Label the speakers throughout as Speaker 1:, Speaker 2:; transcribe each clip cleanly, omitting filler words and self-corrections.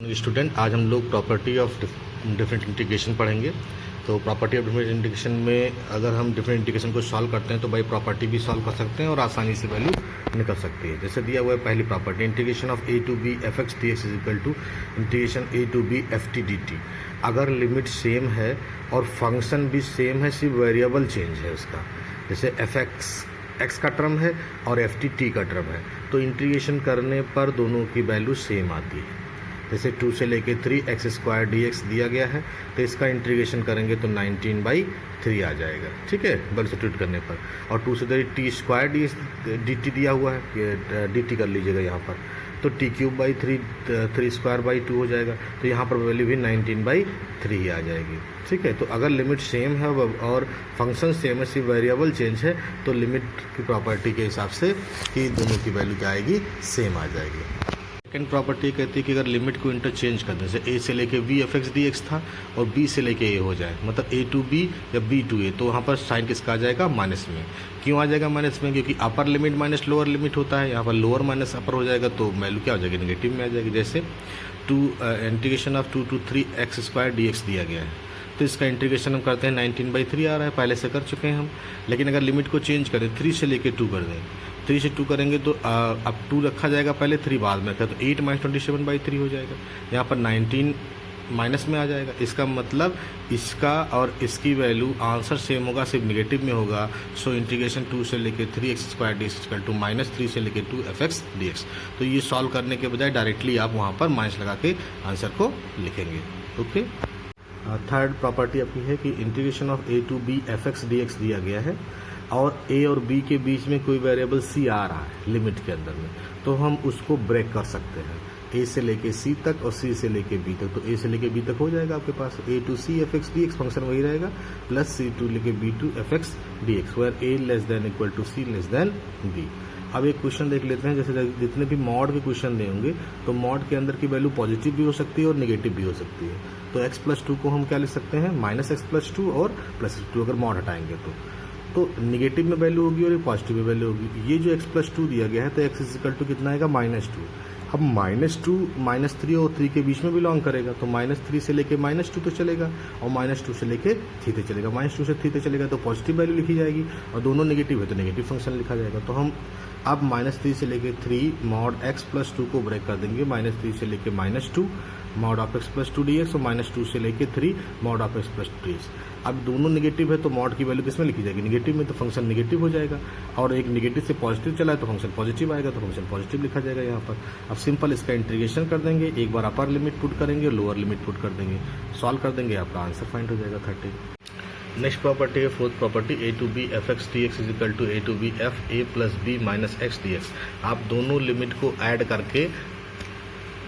Speaker 1: Student, आज हम लोग प्रॉपर्टी ऑफ डिफरेंट इंटीग्रेशन पढ़ेंगे। तो प्रॉपर्टी ऑफ डिफरेंट इंटीग्रेशन में अगर हम डिफरेंट इंटीग्रेशन को सॉल्व करते हैं तो बाई प्रॉपर्टी भी सॉल्व कर सकते हैं और आसानी से वैल्यू निकल सकती है। जैसे दिया हुआ है पहली property, integration of a to b f x d x is equal to integration a to b f t d t. अगर लिमिट सेम है और फंक्शन भी सेम है, सिर्फ वेरिएबल चेंज है उसका, जैसे एफ एक्स का टर्म है और एफ टी का टर्म है, तो इंटीग्रेशन करने पर दोनों की वैल्यू सेम आती है। जैसे 2 से लेके 3 एक्स स्क्वायर डी एक्स दिया गया है, तो इसका इंटीग्रेशन करेंगे तो 19/3 आ जाएगा, ठीक है, बल सब्स्टिट्यूट करने पर। और 2 से 3 टी स्क्वायर डी टी दिया हुआ है, डी टी कर लीजिएगा यहाँ पर, तो t³ 3 स्क्वायर बाई 2 हो जाएगा, तो यहाँ पर वैल्यू भी 19/3 ही आ जाएगी, ठीक है। तो अगर लिमिट सेम है और फंक्शन सेम है, सिर्फ वेरिएबल चेंज है, तो लिमिट की प्रॉपर्टी के हिसाब से कि दोनों की वैल्यू क्या आएगी, सेम आ जाएगी। सेकेंड प्रॉपर्टी कहती है कि अगर लिमिट को इंटरचेंज कर दें, जैसे a से लेके v F x d x था और b से लेके a हो जाए, मतलब a टू b या b टू a, तो वहाँ पर साइन किसका आ जाएगा, माइनस में। क्यों आ जाएगा माइनस में? क्योंकि अपर लिमिट माइनस लोअर लिमिट होता है, यहाँ पर लोअर माइनस अपर हो जाएगा, तो वैल्यू क्या हो जाएगी, नेगेटिव में आ जाएगी। जैसे integration of 2 to 3 x square d x दिया गया है, तो इसका इंटीग्रेशन हम करते हैं 19/3 आ रहा है, पहले से कर चुके हैं हम। लेकिन अगर लिमिट को चेंज करें, 3 से लेके 2 कर दें, 3 से 2 करेंगे तो अब 2 रखा जाएगा पहले, 3 बाद में रखा, तो 8 - 27/3 हो जाएगा। यहाँ पर 19 माइनस में आ जाएगा। इसका मतलब इसका और इसकी वैल्यू आंसर सेम होगा, सिर्फ नेगेटिव में होगा। सो इंटीग्रेशन 2 से लेके 3 x square d x equal to -3 से लेके 2 एफ एक्स डी एक्स। तो ये सॉल्व करने के बजाय डायरेक्टली आप वहाँ पर माइनस लगा के आंसर को लिखेंगे, ओके। थर्ड प्रॉपर्टी अपनी है कि integration of a to b f x d x दिया गया है और a और b के बीच में कोई वेरिएबल c आ रहा है लिमिट के अंदर में, तो हम उसको ब्रेक कर सकते हैं, a से लेके c तक और c से लेके b तक। तो a से लेके b तक हो जाएगा आपके पास a to c f x d x, function वही रहेगा, प्लस c टू लेके b to f x d x, where a less than equal to c less than b। अब एक क्वेश्चन देख लेते हैं। जैसे जितने भी मॉड के क्वेश्चन देंगे, तो मॉड के अंदर की वैल्यू पॉजिटिव भी हो सकती है और नेगेटिव भी हो सकती है। तो x+2 को हम क्या लिख सकते हैं, -x+2 और +2, अगर मॉड हटाएंगे तो नेगेटिव में वैल्यू होगी और पॉजिटिव में वैल्यू होगी। ये जो x+2 दिया गया है, तो x = कितना आएगा, -2। अब -2 -3 और 3 के बीच में बिलोंग करेगा, तो -3 से लेके -2 तो चलेगा और -2 से लेके 3 तक चलेगा। -2 से 3 तक चलेगा तो पॉजिटिव वैल्यू लिखी जाएगी, और दोनों नेगेटिव है तो नेगेटिव फंक्शन लिखा जाएगा। तो हम अब -3 से लेके 3 मॉड x+2 को ब्रेक कर देंगे, -3 से लेके -2 मॉड ऑफ x+2 dx और -2 से लेके 3 मॉड ऑफ x+2 dx। अब दोनों नेगेटिव है तो मॉड की वैल्यू किसमें लिखी जाएगी, नेगेटिव में, तो फंक्शन नेगेटिव हो जाएगा। और एक नेगेटिव से पॉजिटिव चला है तो फंक्शन पॉजिटिव आएगा, तो फंक्शन पॉजिटिव लिखा जाएगा यहाँ पर। अब सिंपल इसका इंटीग्रेशन कर देंगे, एक बार अपर लिमिट पुट करेंगे, लोअर लिमिट पुट कर देंगे, सॉल्व कर देंगे, आपका आंसर फाइंड हो जाएगा 30। नेक्स्ट प्रॉपर्टी है fourth property, a to b f x d x is equal to a to b f a plus b minus x d x. आप दोनों लिमिट को ऐड करके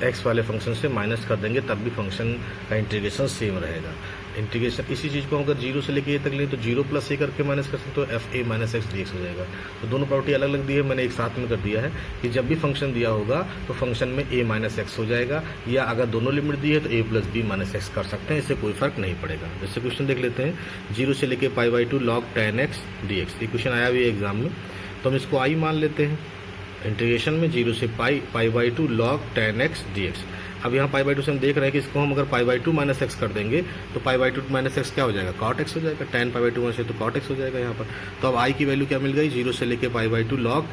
Speaker 1: एक्स वाले फंक्शन से minus कर देंगे, तब भी फंक्शन का इंटीग्रेशन सेम रहेगा। इंटीग्रेशन इसी चीज़ को अगर 0 से लेके a तक लें तो 0 + a करके माइनस कर सकते हो, F A minus x d x हो जाएगा। तो दोनों प्रॉपर्टी अलग अलग दी है, मैंने एक साथ में कर दिया है कि जब भी फंक्शन दिया होगा तो फंक्शन में a माइनस एक्स हो जाएगा, या अगर दोनों लिमिट दी है तो a + b माइनस एक्स कर सकते हैं, इससे कोई फर्क नहीं पड़ेगा। जैसे क्वेश्चन देख लेते हैं, 0 से लेके π/2 log tan x dx। ये क्वेश्चन आया भी है एग्जाम में, तो हम इसको i मान लेते हैं। इंटीग्रेशन में 0 से π/2 log tan x dx। अब यहाँ π/2 से हम देख रहे हैं कि इसको हम अगर π/2 - x कर देंगे तो π/2 - x क्या हो जाएगा, cot x हो जाएगा, tan π/2 से तो cot x हो जाएगा यहाँ पर। तो अब i की वैल्यू क्या मिल गई, 0 से लेके π/2 log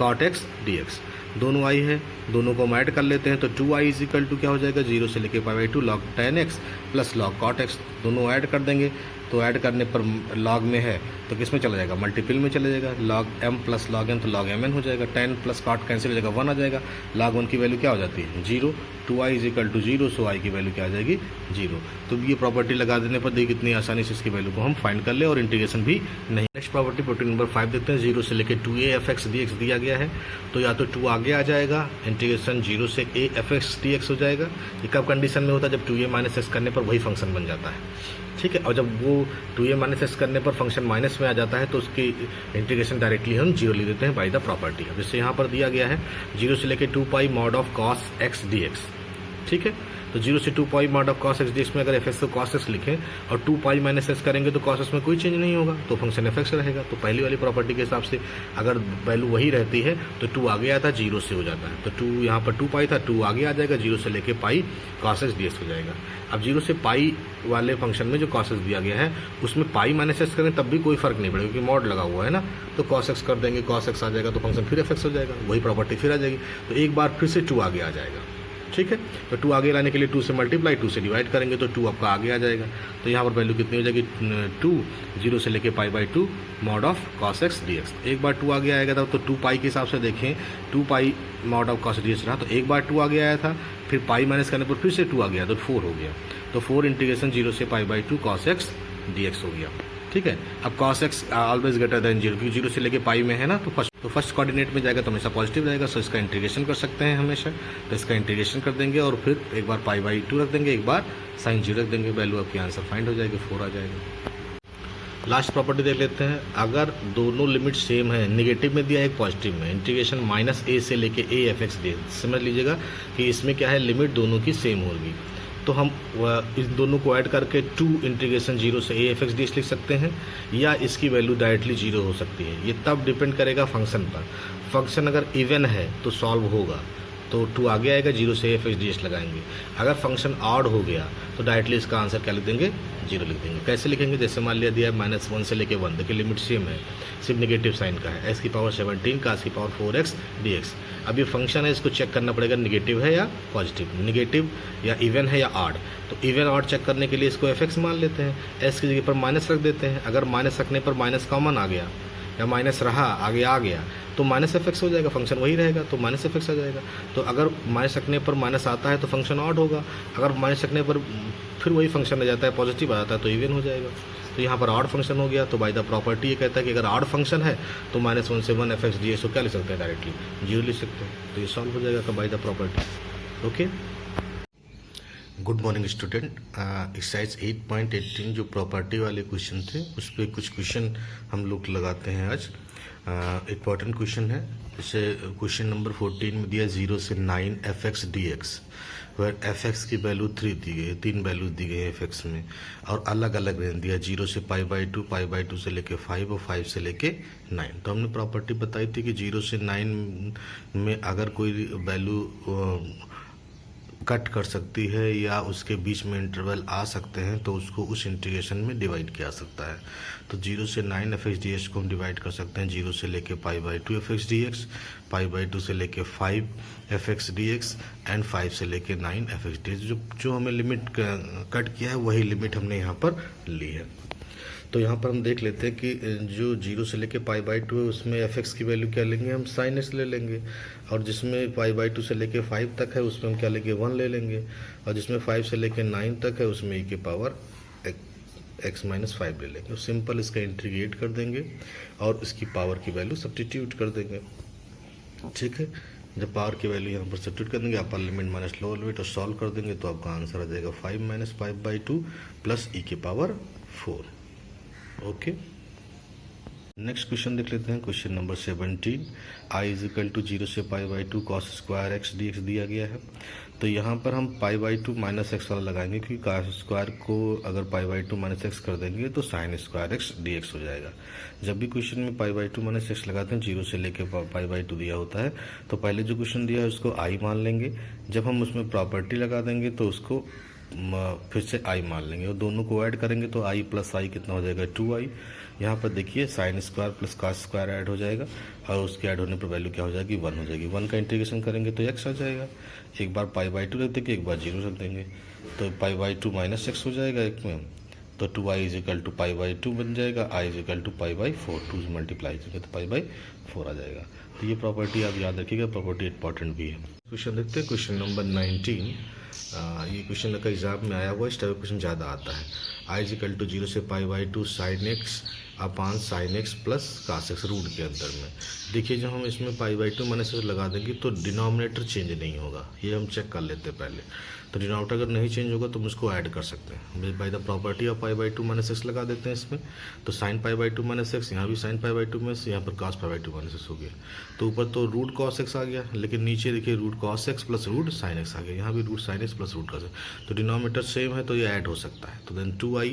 Speaker 1: cot x dx। दोनों i है, दोनों को हम ऐड कर लेते हैं, तो 2i = क्या हो जाएगा, 0 से लेके π/2 log tan x plus log cot x, दोनों ऐड कर देंगे। तो ऐड करने पर log में है तो किस में चला जाएगा, मल्टीपल में चला जाएगा, log m plus log n तो log mn हो जाएगा, tan प्लस cot कैंसिल हो जाएगा, 1 आ जाएगा, log 1 की वैल्यू क्या हो जाती है, 0। 2i = 0, सो i की वैल्यू क्या आ जाएगी, 0। तो ये प्रॉपर्टी लगा देने पर देखिए कितनी आसानी से इसकी वैल्यू को हम फाइंड कर ले और इंटीग्रेशन भी नहीं। नेक्स्ट प्रॉपर्टी प्रॉपर्टी नंबर 5 देखते हैं। 0 से लेके 2a F x d x दिया गया है, तो या तो 2 आगे आ जाएगा, इंटीग्रेशन 0 से a F x d x हो जाएगा। ये कब कंडीशन में होता है, जब 2a - x करने पर वही फंक्शन बन जाता है, ठीक है। और जब वो 2a - x करने पर फंक्शन माइनस में आ जाता है तो उसकी इंटीग्रेशन डायरेक्टली हम 0 लिख देते हैं बाय द प्रॉपर्टी। जैसे यहाँ पर दिया गया है 0 से लेके 2π mod of cos x dx, ठीक है। तो तो 0 से 2 pi mod of cos x dx में अगर एफ एक्स को cos x लिखें और 2 पाई माइनस एक्स करेंगे तो cos x में कोई चेंज नहीं होगा, तो फंक्शन एफ एक्स रहेगा। तो पहली वाली प्रॉपर्टी के हिसाब से अगर वैल्यू वही रहती है तो 2 आगे आता है 0 से हो जाता है, तो 2 यहाँ पर 2 पाई था, 2 आगे आ जाएगा, 0 से लेके पाई cos x dx हो जाएगा। अब 0 से पाई वाले फंक्शन में जो cos x दिया गया है उसमें पाई माइनस एक्स करें तब भी कोई फर्क नहीं पड़ेगा क्योंकि मॉड लगा हुआ है ना, तो cos x कर देंगे, cos x आ जाएगा तो फंक्शन फिर एफ एक्स हो जाएगा, वही प्रॉपर्टी फिर आ जाएगी। तो एक बार फिर से 2 आगे आ जाएगा, ठीक है। तो 2 आगे लाने के लिए 2 से मल्टीप्लाई 2 से डिवाइड करेंगे तो 2 आपका आगे आ जाएगा। तो यहाँ पर वैल्यू कितनी हो जाएगी 2, 0 से लेके pi by 2 mod of cos x dx। एक बार 2 आगे आएगा तब तो 2 पाई के हिसाब से देखें 2 pi mod of cos dx रहा, तो एक बार 2 आगे आया था, फिर पाई माइनस करने पर फिर से 2 आ गया तो 4 हो गया, तो 4 इंटीग्रेशन 0 से pi by 2 cos x dx हो गया, ठीक है। अब cos x always greater than 0 क्योंकि 0 से लेके पाई में है ना, तो फर्स्ट कोऑर्डिनेट में जाएगा तो हमेशा पॉजिटिव रहेगा, सो इसका इंटीग्रेशन कर सकते हैं हमेशा। तो इसका इंटीग्रेशन कर देंगे और फिर एक बार पाई बाई 2 रख देंगे, एक बार साइन 0 रख देंगे, वैल्यू आपकी आंसर फाइंड हो जाएगी, 4 आ जाएगा। लास्ट प्रॉपर्टी देख लेते हैं। अगर दोनों लिमिट सेम है, नेगेटिव में दिया है एक पॉजिटिव में, इंटीग्रेशन माइनस ए से लेके ए एफ एक्स दे, समझ लीजिएगा कि इसमें क्या है लिमिट दोनों की सेम होगी, तो हम इस दोनों को ऐड करके 2 इंटीग्रेशन 0 से ए एफ एक्स डी लिख सकते हैं, या इसकी वैल्यू डायरेक्टली 0 हो सकती है। ये तब डिपेंड करेगा फंक्शन पर। फंक्शन अगर इवन है तो सॉल्व होगा, तो 2 आगे आएगा, 0 से ए एफ एक्स डी लगाएंगे। अगर फंक्शन ऑड हो गया तो डायरेक्टली इसका आंसर क्या लिख देंगे 0 लिख देंगे। कैसे लिखेंगे, जैसे मान लिया दिया है -1 से लेके 1, देखिए लिमिट सेम है, सिर्फ नेगेटिव साइन का है, x⁻17 का x⁻4x dx। अब ये फंक्शन है, इसको चेक करना पड़ेगा नेगेटिव है या पॉजिटिव, नेगेटिव या इवन है या ऑड। तो इवन ऑड चेक करने के लिए इसको एफ एक्स मान लेते हैं, एस की जगह पर माइनस रख देते हैं। अगर माइनस रखने पर माइनस कॉमन आ गया या माइनस रहा आगे आ गया तो माइनस एफ एक्स हो जाएगा, फंक्शन वही रहेगा, तो माइनस एफ एक्स आ जाएगा। तो अगर माइनस रखने पर माइनस आता है तो फंक्शन ऑड होगा, अगर माइनस रखने पर फिर वही फंक्शन आ जाता है, पॉजिटिव आ जाता है तो इवन हो जाएगा। तो यहाँ पर ऑड फंक्शन हो गया, तो बाय द प्रॉपर्टी ये कहता है कि अगर ऑड फंक्शन है तो -1 से 1 एफ एक्स डी को क्या लिख सकते हैं, डायरेक्टली 0 लिख सकते हैं, तो ये सॉल्व हो जाएगा by the property. Okay, good morning student. Exercise 8.18 जो प्रॉपर्टी वाले क्वेश्चन थे उस पर कुछ क्वेश्चन हम लोग लगाते हैं आज। इम्पॉर्टेंट क्वेश्चन है, जैसे क्वेश्चन नंबर 14 में दिया 0 से 9 f x d x, where f x की वैल्यू 3 दी गई है, 3 वैल्यू दी गई है एफ एक्स में, और अलग अलग रेंज दिया 0 से पाई बाई 2 से लेके 5 और 5 से लेके 9। तो हमने प्रॉपर्टी बताई थी कि 0 से 9 में अगर कोई वैल्यू कट कर सकती है या उसके बीच में इंटरवल आ सकते हैं तो उसको उस इंटीग्रेशन में डिवाइड किया जा सकता है। तो 0 से 9 एफ एक्स डी एक्स को हम डिवाइड कर सकते हैं 0 से लेके pi by 2 F x d x, pi by 2 से लेके 5 F x d x and 5 से लेके 9 एफ एक्स डी एक्स। जो हमें लिमिट कट किया है वही लिमिट हमने यहाँ पर ली है। तो यहाँ पर हम देख लेते हैं कि जो 0 से लेके पाई बाई 2 है उसमें एफ एक्स की वैल्यू क्या लेंगे, हम साइन एक्स ले लेंगे, और जिसमें पाई बाई 2 से लेके 5 तक है उसमें हम क्या लेंगे 1 ले लेंगे, और जिसमें 5 से लेके 9 तक है उसमें e की पावर x-5 ले लेंगे। सिंपल इसका इंटीग्रेट कर देंगे और इसकी पावर की वैल्यू सब्स्टिट्यूट कर देंगे, ठीक है। जब पावर की वैल्यू यहाँ पर सब्स्टिट्यूट कर देंगे, अपर लिमिट माइनस लोअर लिमिट और सॉल्व कर देंगे तो आपका आंसर आ जाएगा 5 - 5/2 प्लस e की पावर 4। ओके, नेक्स्ट क्वेश्चन देख लेते हैं। क्वेश्चन नंबर 17, i = 0 से pi by 2 cos square x d x दिया गया है। तो यहाँ पर हम पाई बाई 2 माइनस एक्स वाला लगाएंगे क्योंकि cos स्क्वायर को अगर पाई बाई 2 माइनस एक्स कर देंगे तो sine square x d x हो जाएगा। जब भी क्वेश्चन में पाई बाई 2 माइनस एक्स लगाते हैं 0 से लेके पाई बाई 2 दिया होता है, तो पहले जो क्वेश्चन दिया है उसको i मान लेंगे। जब हम उसमें प्रॉपर्टी लगा देंगे तो उसको फिर से i मान लेंगे और दोनों को ऐड करेंगे तो i प्लस i कितना हो जाएगा 2i। यहाँ पर देखिए sine square plus cos square add हो जाएगा और उसके ऐड होने पर वैल्यू क्या हो जाएगी 1 हो जाएगी। 1 का इंटीग्रेशन करेंगे तो x आ जाएगा, एक बार पाई बाई 2 रख देंगे, एक बार 0 रख देंगे तो पाई बाई 2 माइनस x हो जाएगा एक में, तो 2i = पाई बाई 2 बन जाएगा, i = पाई बाई 4, 2 से मल्टीप्लाई करेंगे तो पाई बाई 4 आ जाएगा। तो ये प्रॉपर्टी आप याद रखिएगा, प्रॉपर्टी इंपॉर्टेंट भी है। क्वेश्चन देखते हैं, क्वेश्चन नंबर 19। ये क्वेश्चन का एग्जाम में आया हुआ, इस टाइप का क्वेश्चन ज़्यादा आता है। i = 0 से pi by 2 sine x upon sine x plus cos x root के अंदर में। देखिए जब हम इसमें पाई बाई 2 माइनस लगा देंगे तो डिनोमिनेटर चेंज नहीं होगा, ये हम चेक कर लेते हैं पहले। तो डिनोमिनेटर अगर नहीं चेंज होगा तो हम इसको ऐड कर सकते हैं। By the property of pi by to minus x लगा देते हैं इसमें, तो sine pi by to minus x, यहाँ भी sine pi by to minus, यहाँ पर cos pi by to minus x हो गया। तो ऊपर तो रूट कॉस एक्स आ गया, लेकिन नीचे देखिए root cos x plus root sign x आ गया, यहाँ भी root sign x plus root cos x. तो डिनोमिनेटर सेम है तो ये ऐड हो सकता है। तो देन 2i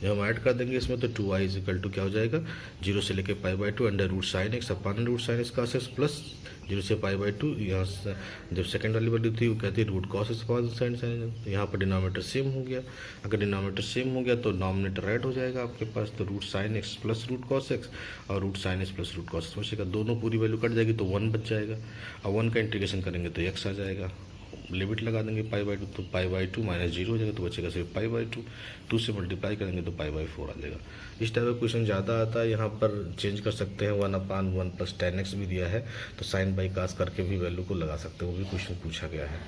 Speaker 1: ये हम ऐड कर देंगे इसमें, तो 2i इज इक्वल टू क्या हो जाएगा, 0 से लेके pi by two under root sign x upon root sign x cos x plus 0 से पाई बाई टू, यहाँ से जब सेकंड वाली वैल्यू थी वो कहती है root cos x upon sign sign, यहाँ पर डिनोमिनेटर सेम हो गया। अगर डिनोमिनेटर सेम हो गया तो नॉमिनेटर ऐड हो जाएगा आपके पास, तो root sign x plus root cos x और root sign x plus root cos x बचेगा, दोनों पूरी वैल्यू कट जाएगी तो 1 बच जाएगा। अब 1 का इंटीग्रेशन करेंगे तो x आ जाएगा, लिमिट लगा देंगे पाई बाई टू, तो पाई बाई टू माइनस 0 हो जाएगा, तो बचेगा सिर्फ पाई बाई टू, 2 से मल्टीप्लाई करेंगे तो पाई बाई 4 आ जाएगा। इस टाइप का क्वेश्चन ज़्यादा आता है, यहाँ पर चेंज कर सकते हैं, 1/1 प्लस tan x भी दिया है तो साइन बाई कास करके भी वैल्यू को लगा सकते हैं, वो भी क्वेश्चन पूछा गया है।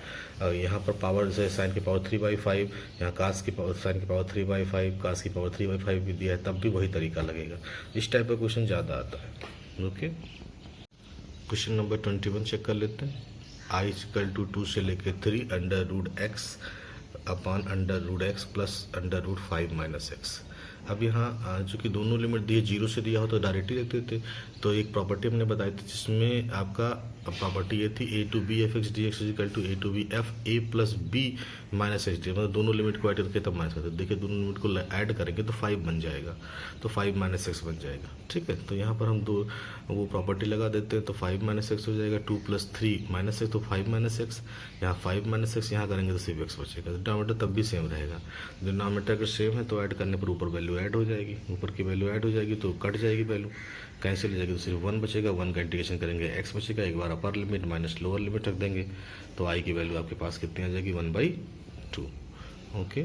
Speaker 1: और यहाँ पर पावर जैसे साइन की पावर 3/5, यहाँ कास की पावर साइन की पावर 3/5, कास की पावर 3/5 भी दिया है, तब भी वही तरीका लगेगा। इस टाइप का क्वेश्चन ज़्यादा आता है। ओके, क्वेश्चन नंबर 21 चेक कर लेते हैं। i इक्वल टू 2 से लेके 3 under root x upon under root x plus under root 5 minus x. अब यहाँ चूँकि दोनों लिमिट दिए 0 से दिया हो तो डायरेक्टली रखते थे, तो एक प्रॉपर्टी हमने बताई थी जिसमें आपका प्रॉपर्टी ये थी a to b f x d x equal to a to b f a plus b minus h d, मतलब दोनों लिमिट को ऐड करके तब माइनस करते। देखिए दोनों लिमिट को ऐड करेंगे तो 5 बन जाएगा, तो 5 माइनस एक्स बन जाएगा। ठीक है, तो यहाँ पर हम दो वो प्रॉपर्टी लगा देते हैं, तो 5 माइनस एक्स हो जाएगा, 2 प्लस 3 माइनस एक्स, तो 5 माइनस एक्स, यहाँ 5 माइनस एक्स, यहाँ करेंगे तो सिर्फ एक्स बचेगा। डिनोमिनेटर तब भी सेम रहेगा, डिनोमिनेटर अगर सेम है तो ऐड करने पर ऊपर वैल्यू ऐड हो जाएगी, ऊपर की वैल्यू ऐड हो जाएगी तो कट जाएगी वैल्यू, कैंसिल हो जाएगी, तो सिर्फ 1 बचेगा। 1 का इंटीग्रेशन करेंगे एक्स बचेगा, एक बार upper limit minus lower limit रख देंगे, तो आई की वैल्यू आपके पास कितनी आ जाएगी, 1/2। ओके।